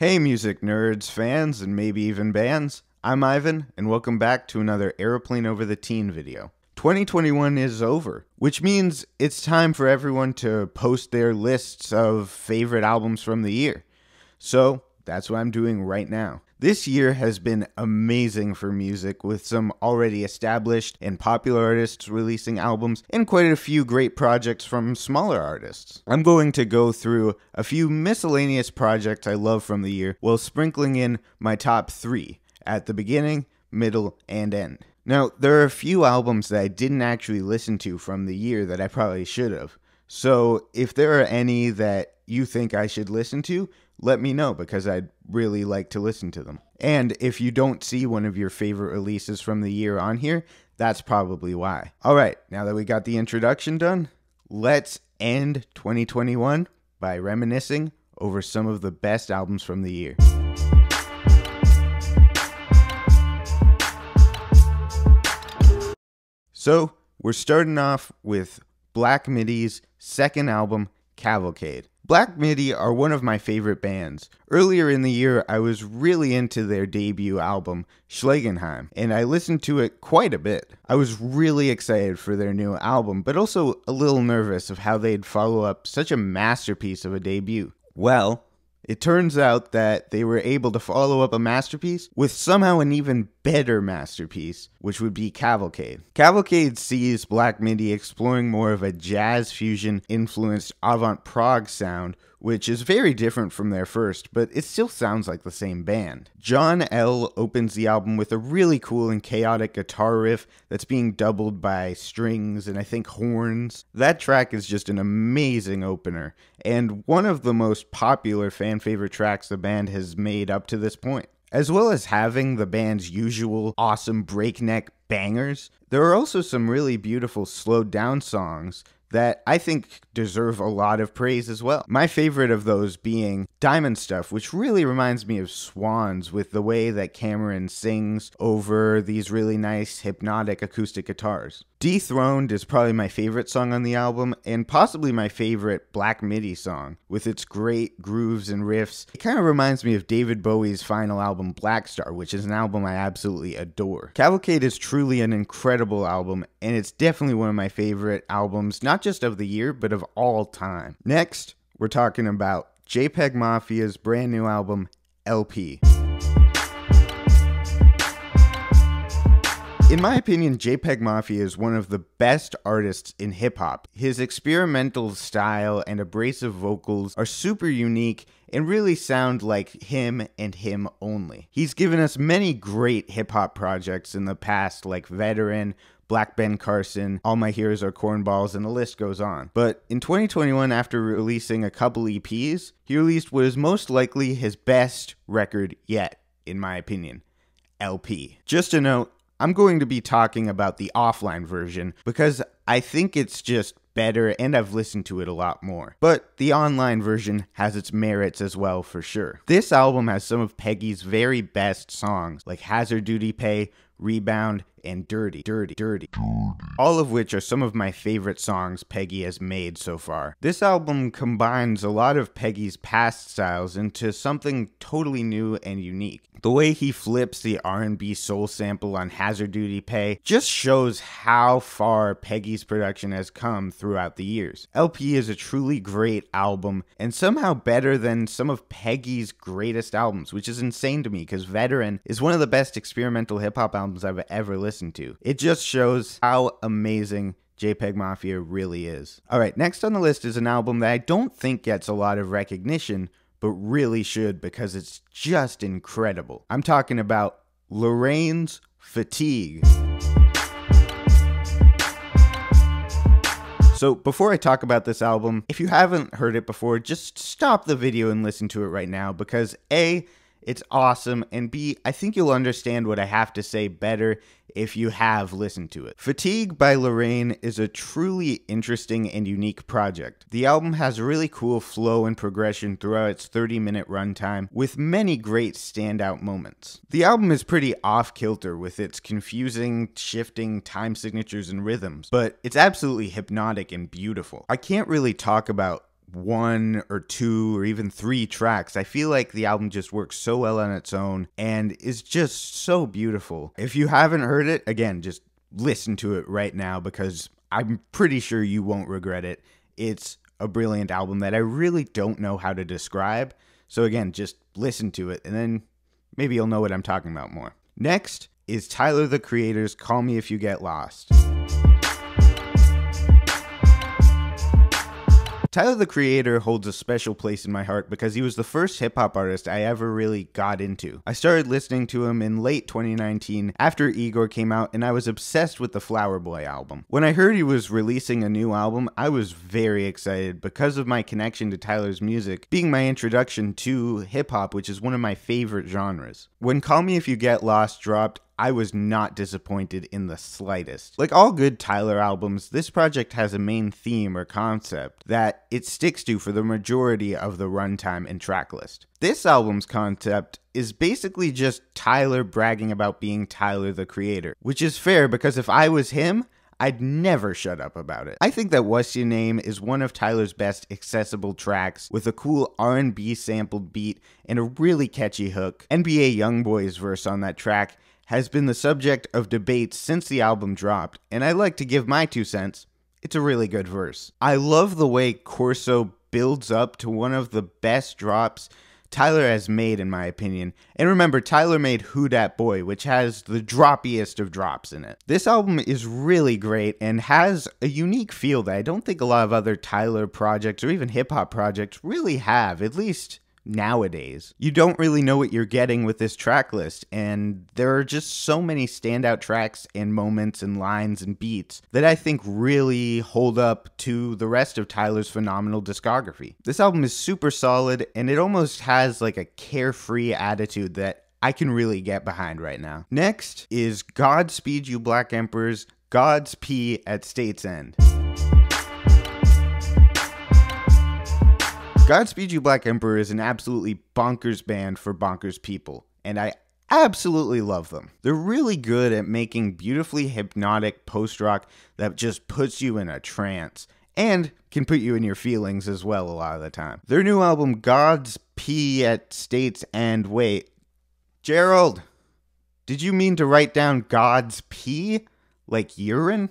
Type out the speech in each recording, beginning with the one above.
Hey music nerds, fans, and maybe even bands. I'm Ivan, and welcome back to another Airplane Over the Teen video. 2021 is over, which means it's time for everyone to post their lists of favorite albums from the year. So that's what I'm doing right now. This year has been amazing for music, with some already established and popular artists releasing albums and quite a few great projects from smaller artists. I'm going to go through a few miscellaneous projects I love from the year while sprinkling in my top 3 at the beginning, middle, and end. Now, there are a few albums that I didn't actually listen to from the year that I probably should have. So if there are any that you think I should listen to, let me know, because I'd really like to listen to them. And if you don't see one of your favorite releases from the year on here, that's probably why. Alright, now that we got the introduction done, let's end 2021 by reminiscing over some of the best albums from the year. So, we're starting off with Black Midi's second album, Cavalcade. Black Midi are one of my favorite bands. Earlier in the year, I was really into their debut album, Schlegenheim, and I listened to it quite a bit. I was really excited for their new album, but also a little nervous of how they'd follow up such a masterpiece of a debut. Well, it turns out that they were able to follow up a masterpiece with somehow an even better masterpiece, which would be Cavalcade. Cavalcade sees Black Midi exploring more of a jazz fusion influenced avant-prog sound, which is very different from their first, but it still sounds like the same band. John L. opens the album with a really cool and chaotic guitar riff that's being doubled by strings and I think horns. That track is just an amazing opener, and one of the most popular fan favorite tracks the band has made up to this point. As well as having the band's usual awesome breakneck bangers, there are also some really beautiful slowed down songs that I think deserve a lot of praise as well. My favorite of those being Diamond Stuff, which really reminds me of Swans with the way that Cameron sings over these really nice hypnotic acoustic guitars. Dethroned is probably my favorite song on the album, and possibly my favorite Black Midi song, with its great grooves and riffs. It kind of reminds me of David Bowie's final album, Black Star, which is an album I absolutely adore. Cavalcade is truly an incredible album, and it's definitely one of my favorite albums, not just of the year, but of all time. Next, we're talking about JPEG Mafia's brand new album, LP. In my opinion, JPEG Mafia is one of the best artists in hip-hop. His experimental style and abrasive vocals are super unique and really sound like him and him only. He's given us many great hip-hop projects in the past, like Veteran, Black Ben Carson, All My Heroes Are Cornballs, and the list goes on. But in 2021, after releasing a couple EPs, he released what is most likely his best record yet, in my opinion, LP. Just a note, I'm going to be talking about the offline version because I think it's just better and I've listened to it a lot more. But the online version has its merits as well, for sure. This album has some of Peggy's very best songs, like Hazard Duty Pay, Rebound, and Dirty. All of which are some of my favorite songs Peggy has made so far. This album combines a lot of Peggy's past styles into something totally new and unique. The way he flips the R&B soul sample on Hazard Duty Pay just shows how far Peggy's production has come throughout the years. LP is a truly great album, and somehow better than some of Peggy's greatest albums, which is insane to me because Veteran is one of the best experimental hip-hop albums I've ever listened to. It just shows how amazing JPEG Mafia really is. Alright, next on the list is an album that I don't think gets a lot of recognition, but really should because it's just incredible. I'm talking about Lorraine's Fatigue. So before I talk about this album, if you haven't heard it before, just stop the video and listen to it right now because A, it's awesome, and B, I think you'll understand what I have to say better if you have listened to it. Fatigue by Lorraine is a truly interesting and unique project. The album has a really cool flow and progression throughout its 30-minute runtime, with many great standout moments. The album is pretty off-kilter with its confusing, shifting time signatures and rhythms, but it's absolutely hypnotic and beautiful. I can't really talk about one or two or even three tracks. I feel like the album just works so well on its own and is just so beautiful. If you haven't heard it, again, just listen to it right now because I'm pretty sure you won't regret it. It's a brilliant album that I really don't know how to describe. So again, just listen to it and then maybe you'll know what I'm talking about more. Next is Tyler, the Creator's Call Me If You Get Lost. Tyler, the Creator holds a special place in my heart because he was the first hip-hop artist I ever really got into. I started listening to him in late 2019 after Igor came out, and I was obsessed with the Flower Boy album. When I heard he was releasing a new album, I was very excited because of my connection to Tyler's music being my introduction to hip-hop, which is one of my favorite genres. When Call Me If You Get Lost dropped, I was not disappointed in the slightest. Like all good Tyler albums, this project has a main theme or concept that it sticks to for the majority of the runtime and track list. This album's concept is basically just Tyler bragging about being Tyler the Creator, which is fair because if I was him, I'd never shut up about it. I think that WUSYANAME is one of Tyler's best accessible tracks with a cool R&B sampled beat and a really catchy hook. NBA Youngboy's verse on that track has been the subject of debate since the album dropped, and I like to give my 2 cents. It's a really good verse. I love the way Corso builds up to one of the best drops Tyler has made, in my opinion. And remember, Tyler made Who Dat Boy, which has the droppiest of drops in it. This album is really great and has a unique feel that I don't think a lot of other Tyler projects or even hip-hop projects really have, at least nowadays. You don't really know what you're getting with this track list, and there are just so many standout tracks and moments and lines and beats that I think really hold up to the rest of Tyler's phenomenal discography. This album is super solid, and it almost has like a carefree attitude that I can really get behind right now. Next is Godspeed You Black Emperor's Godspeed at State's End. Godspeed You Black Emperor is an absolutely bonkers band for bonkers people, and I absolutely love them. They're really good at making beautifully hypnotic post-rock that just puts you in a trance, and can put you in your feelings as well a lot of the time. Their new album, Godspeed at State's End, wait, Gerald, did you mean to write down God's pee? Like urine?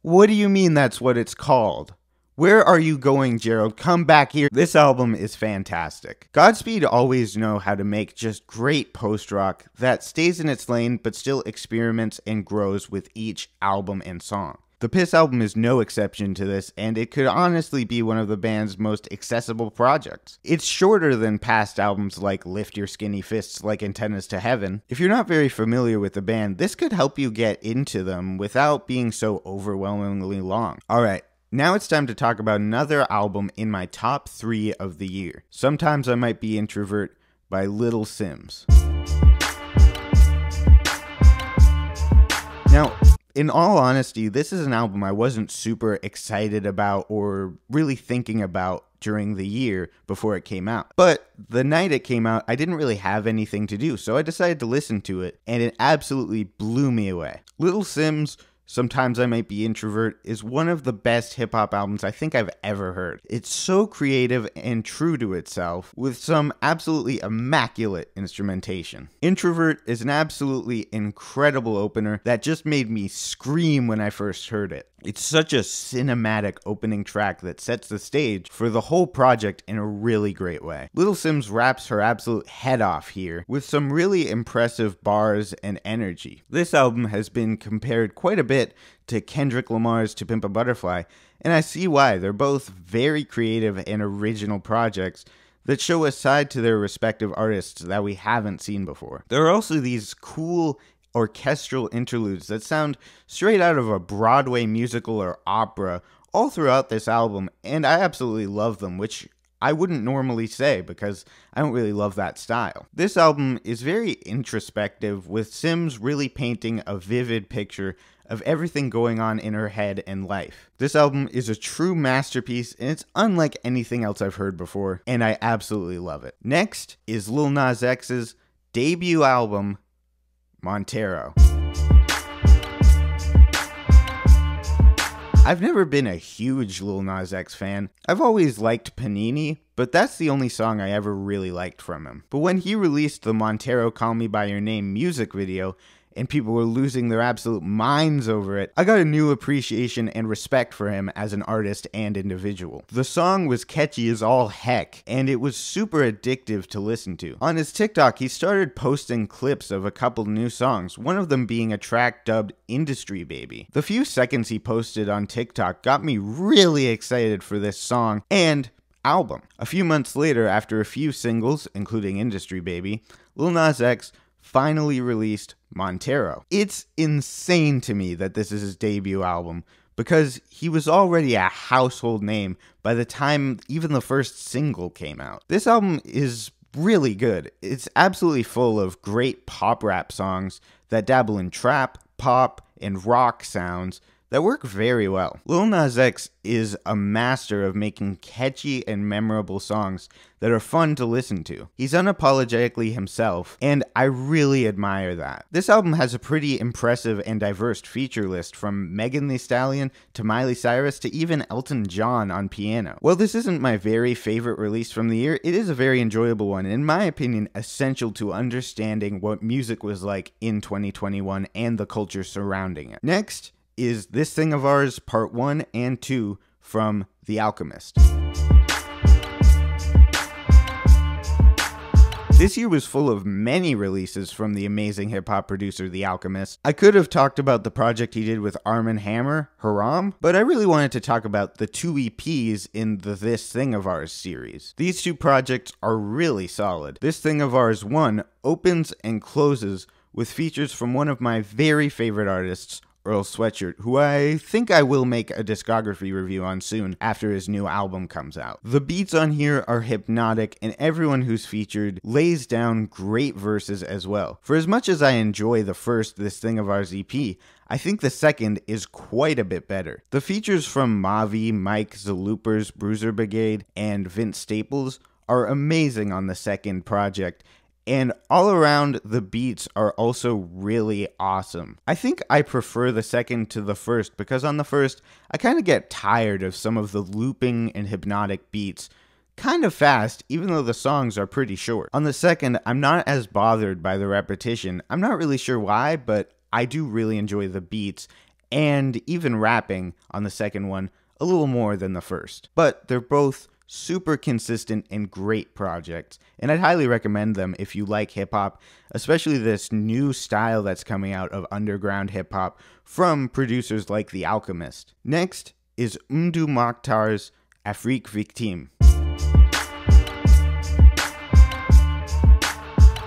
What do you mean that's what it's called? Where are you going, Gerald? Come back here. This album is fantastic. Godspeed always know how to make just great post-rock that stays in its lane but still experiments and grows with each album and song. The Piss album is no exception to this, and it could honestly be one of the band's most accessible projects. It's shorter than past albums like Lift Your Skinny Fists Like Antennas to Heaven. If you're not very familiar with the band, this could help you get into them without being so overwhelmingly long. Alright. Now it's time to talk about another album in my top 3 of the year. Sometimes I Might Be Introvert by Little Simz. Now, in all honesty, this is an album I wasn't super excited about or really thinking about during the year before it came out. But the night it came out, I didn't really have anything to do, so I decided to listen to it, and it absolutely blew me away. Little Simz, Sometimes I Might Be Introvert is one of the best hip-hop albums I think I've ever heard. It's so creative and true to itself, with some absolutely immaculate instrumentation. Introvert is an absolutely incredible opener that just made me scream when I first heard it. It's such a cinematic opening track that sets the stage for the whole project in a really great way. Little Simz raps her absolute head off here, with some really impressive bars and energy. This album has been compared quite a bit to Kendrick Lamar's To Pimp a Butterfly, and I see why. They're both very creative and original projects that show a side to their respective artists that we haven't seen before. There are also these cool orchestral interludes that sound straight out of a Broadway musical or opera all throughout this album, and I absolutely love them, which I wouldn't normally say because I don't really love that style. This album is very introspective, with Simz really painting a vivid picture of everything going on in her head and life. This album is a true masterpiece, and it's unlike anything else I've heard before, and I absolutely love it. Next is Lil Nas X's debut album, Montero. I've never been a huge Lil Nas X fan. I've always liked Panini, but that's the only song I ever really liked from him. But when he released the Montero Call Me By Your Name music video, and people were losing their absolute minds over it, I got a new appreciation and respect for him as an artist and individual. The song was catchy as all heck, and it was super addictive to listen to. On his TikTok, he started posting clips of a couple new songs, one of them being a track dubbed Industry Baby. The few seconds he posted on TikTok got me really excited for this song and album. A few months later, after a few singles, including Industry Baby, Lil Nas X finally released Montero. It's insane to me that this is his debut album, because he was already a household name by the time even the first single came out. This album is really good. It's absolutely full of great pop rap songs that dabble in trap, pop, and rock sounds that work very well. Lil Nas X is a master of making catchy and memorable songs that are fun to listen to. He's unapologetically himself, and I really admire that. This album has a pretty impressive and diverse feature list, from Megan Thee Stallion to Miley Cyrus to even Elton John on piano. While this isn't my very favorite release from the year, it is a very enjoyable one, and in my opinion, essential to understanding what music was like in 2021 and the culture surrounding it. Next is This Thing of Ours Part 1 and 2 from The Alchemist. This year was full of many releases from the amazing hip-hop producer The Alchemist. I could have talked about the project he did with Arm & Hammer, Haram, but I really wanted to talk about the 2 EPs in the This Thing of Ours series. These 2 projects are really solid. This Thing of Ours 1 opens and closes with features from one of my very favorite artists, Earl Sweatshirt, who I think I will make a discography review on soon after his new album comes out. The beats on here are hypnotic, and everyone who's featured lays down great verses as well. For as much as I enjoy the first This Thing of Ours EP, I think the second is quite a bit better. The features from Mavi, Mike, The Loopers, Bruiser Brigade, and Vince Staples are amazing on the second project, and all around, the beats are also really awesome. I think I prefer the second to the first, because on the first, I kind of get tired of some of the looping and hypnotic beats kind of fast, even though the songs are pretty short. On the second, I'm not as bothered by the repetition. I'm not really sure why, but I do really enjoy the beats, and even rapping on the second one a little more than the first. But they're both super consistent and great projects, and I'd highly recommend them if you like hip-hop, especially this new style that's coming out of underground hip-hop from producers like The Alchemist. Next is Mdu Mokhtar's Afrique Victime.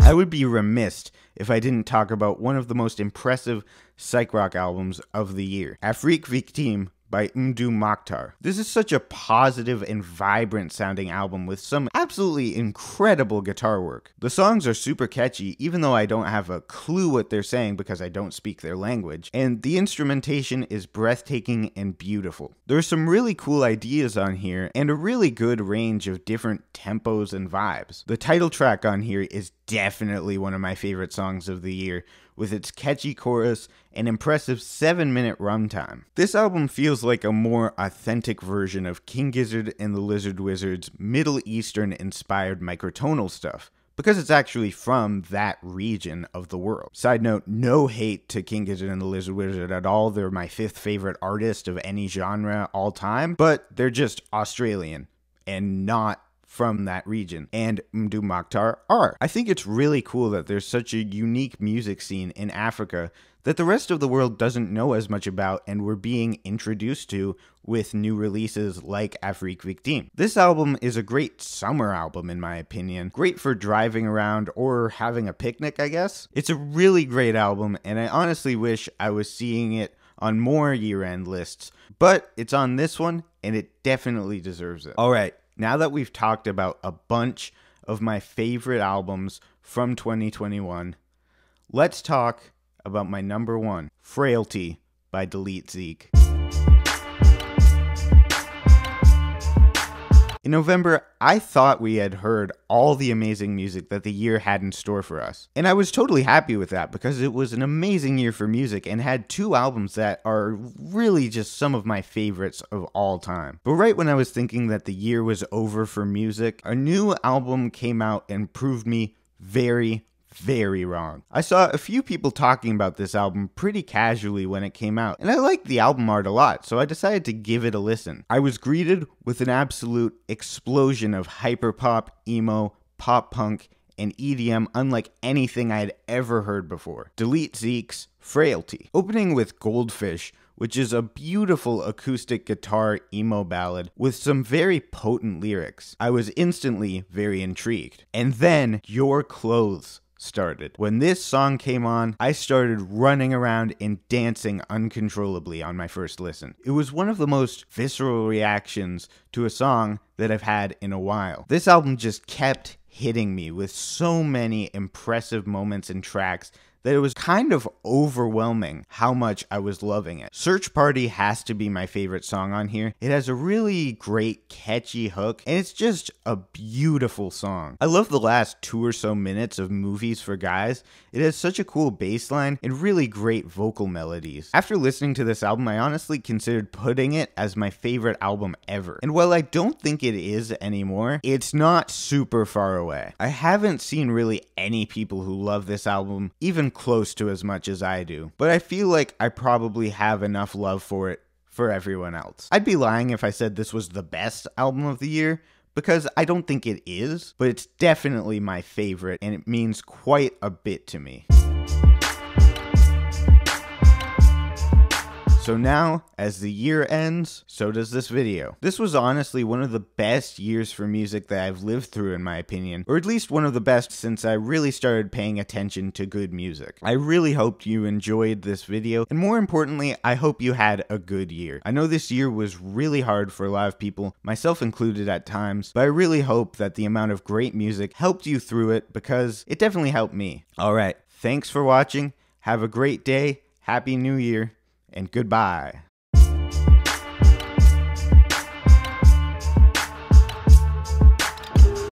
I would be remiss if I didn't talk about one of the most impressive psych rock albums of the year, Afrique Victime by Mdu Mokhtar. This is such a positive and vibrant sounding album with some absolutely incredible guitar work. The songs are super catchy, even though I don't have a clue what they're saying because I don't speak their language, and the instrumentation is breathtaking and beautiful. There's some really cool ideas on here, and a really good range of different tempos and vibes. The title track on here is definitely one of my favorite songs of the year, with its catchy chorus and impressive 7-minute runtime. This album feels like a more authentic version of King Gizzard and the Lizard Wizard's Middle Eastern inspired microtonal stuff, because it's actually from that region of the world. Side note, no hate to King Gizzard and the Lizard Wizard at all. They're my 5th favorite artist of any genre all time, but they're just Australian and not from that region, and Mdu Mokhtar are. I think it's really cool that there's such a unique music scene in Africa that the rest of the world doesn't know as much about, and we're being introduced to with new releases like Afrique Victime. This album is a great summer album in my opinion, great for driving around or having a picnic, I guess. It's a really great album, and I honestly wish I was seeing it on more year-end lists, but it's on this one, and it definitely deserves it. Alright, now that we've talked about a bunch of my favorite albums from 2021, let's talk about my number one, Frailty by Delete Zeke. In November, I thought we had heard all the amazing music that the year had in store for us. And I was totally happy with that because it was an amazing year for music and had 2 albums that are really just some of my favorites of all time. But right when I was thinking that the year was over for music, a new album came out and proved me very wrong. I saw a few people talking about this album pretty casually when it came out, and I liked the album art a lot, so I decided to give it a listen. I was greeted with an absolute explosion of hyperpop, emo, pop punk, and EDM unlike anything I had ever heard before. Delete Zeke's Frailty. Opening with Goldfish, which is a beautiful acoustic guitar emo ballad with some very potent lyrics. I was instantly very intrigued. And then Your Clothes started. When this song came on, I started running around and dancing uncontrollably on my first listen. It was one of the most visceral reactions to a song that I've had in a while. This album just kept hitting me with so many impressive moments and tracks that it was kind of overwhelming how much I was loving it. Search Party has to be my favorite song on here. It has a really great, catchy hook, and it's just a beautiful song. I love the last 2 or so minutes of Movies for Guys. It has such a cool bass line and really great vocal melodies. After listening to this album, I honestly considered putting it as my favorite album ever. And while I don't think it is anymore, it's not super far away. I haven't seen really any people who love this album even close to as much as I do, but I feel like I probably have enough love for it for everyone else. I'd be lying if I said this was the best album of the year, because I don't think it is, but it's definitely my favorite, and it means quite a bit to me. So now, as the year ends, so does this video. This was honestly one of the best years for music that I've lived through, in my opinion, or at least one of the best since I really started paying attention to good music. I really hope you enjoyed this video, and more importantly, I hope you had a good year. I know this year was really hard for a lot of people, myself included at times, but I really hope that the amount of great music helped you through it, because it definitely helped me. Alright, thanks for watching, have a great day, Happy New Year, and goodbye.